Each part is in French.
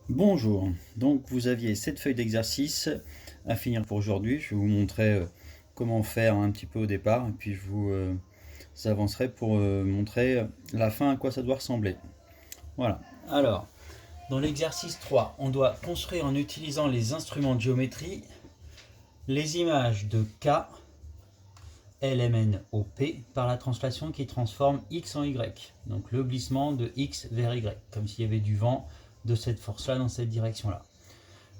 Bonjour, donc vous aviez cette feuille d'exercice à finir pour aujourd'hui. Je vais vous montrer comment faire un petit peu au départ et puis je vous avancerai pour montrer la fin à quoi ça doit ressembler. Voilà, alors dans l'exercice 3, on doit construire en utilisant les instruments de géométrie les images de K, LMN au P par la translation qui transforme X en Y. Donc le glissement de X vers Y, comme s'il y avait du vent de cette force-là dans cette direction-là.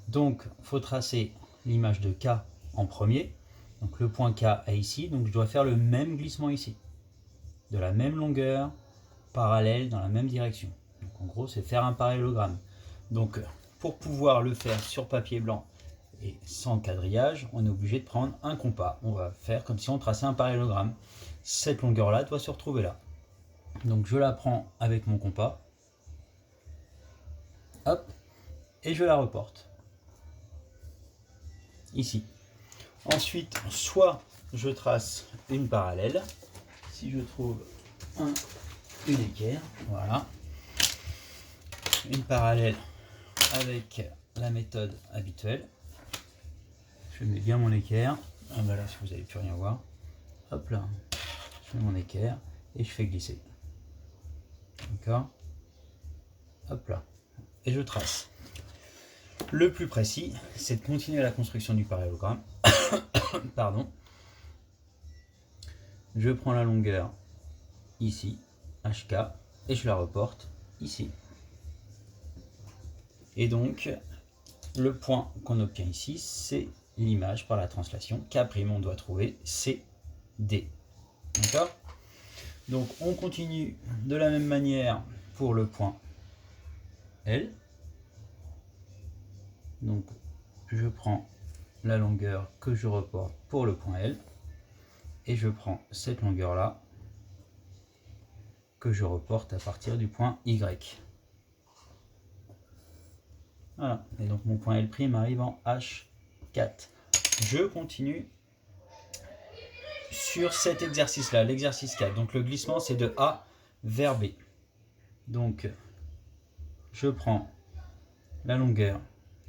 Donc, il faut tracer l'image de K en premier. Donc, le point K est ici. Donc, je dois faire le même glissement ici. De la même longueur, parallèle, dans la même direction. Donc, en gros, c'est faire un parallélogramme. Donc, pour pouvoir le faire sur papier blanc et sans quadrillage, on est obligé de prendre un compas. On va faire comme si on traçait un parallélogramme. Cette longueur-là doit se retrouver là. Donc, je la prends avec mon compas. Hop. Et je la reporte. Ici. Ensuite, soit je trace une parallèle, si je trouve une équerre, voilà, une parallèle avec la méthode habituelle. Je mets bien mon équerre, ah ben là si vous n'avez plus rien voir, hop là, je mets mon équerre et je fais glisser. D'accord. Hop là, et je trace. Le plus précis, c'est de continuer la construction du parallélogramme. Pardon. Je prends la longueur ici, HK, et je la reporte ici. Et donc, le point qu'on obtient ici, c'est l'image par la translation K', on doit trouver CD. D'accord? Donc, on continue de la même manière pour le point L. Donc, je prends la longueur que je reporte pour le point L. Et je prends cette longueur-là que je reporte à partir du point Y. Voilà, et donc mon point L' arrive en H4. Je continue sur cet exercice-là, l'exercice 4. Donc le glissement, c'est de A vers B. Donc, je prends la longueur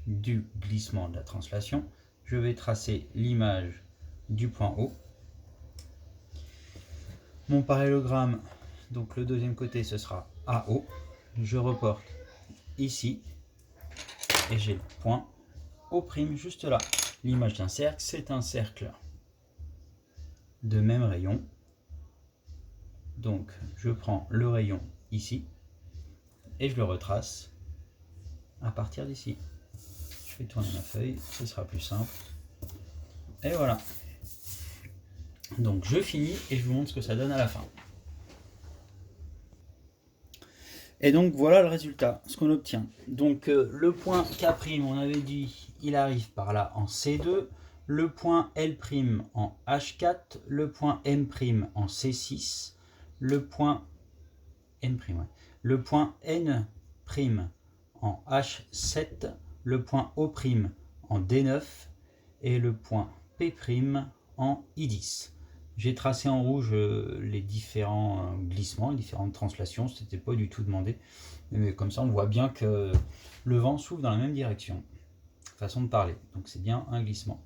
du glissement de la translation. Je vais tracer l'image du point O. Mon parallélogramme, donc le deuxième côté, ce sera AO. Je reporte ici. Et j'ai le point O' juste là. L'image d'un cercle, c'est un cercle de même rayon. Donc, je prends le rayon ici et je le retrace à partir d'ici. Je vais tourner ma feuille, ce sera plus simple. Et voilà. Donc, je finis et je vous montre ce que ça donne à la fin. Et donc, voilà le résultat, ce qu'on obtient. Donc, le point K', on avait dit, il arrive par là en C2. Le point L' en H4. Le point M' en C6. Le point N', ouais. Le point N' en H7, le point O' en D9 et le point P' en I10. J'ai tracé en rouge les différents glissements, les différentes translations, c'était pas du tout demandé, mais comme ça on voit bien que le vent souffle dans la même direction, façon de parler, donc c'est bien un glissement,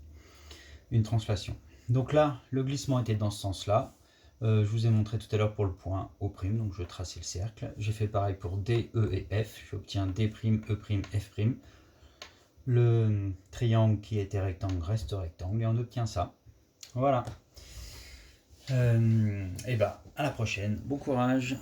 une translation. Donc là, le glissement était dans ce sens-là. Je vous ai montré tout à l'heure pour le point O', donc je traçais le cercle. J'ai fait pareil pour D, E et F. J'obtiens D', E', F'. Le triangle qui était rectangle reste rectangle et on obtient ça. Voilà. Et bah, à la prochaine. Bon courage.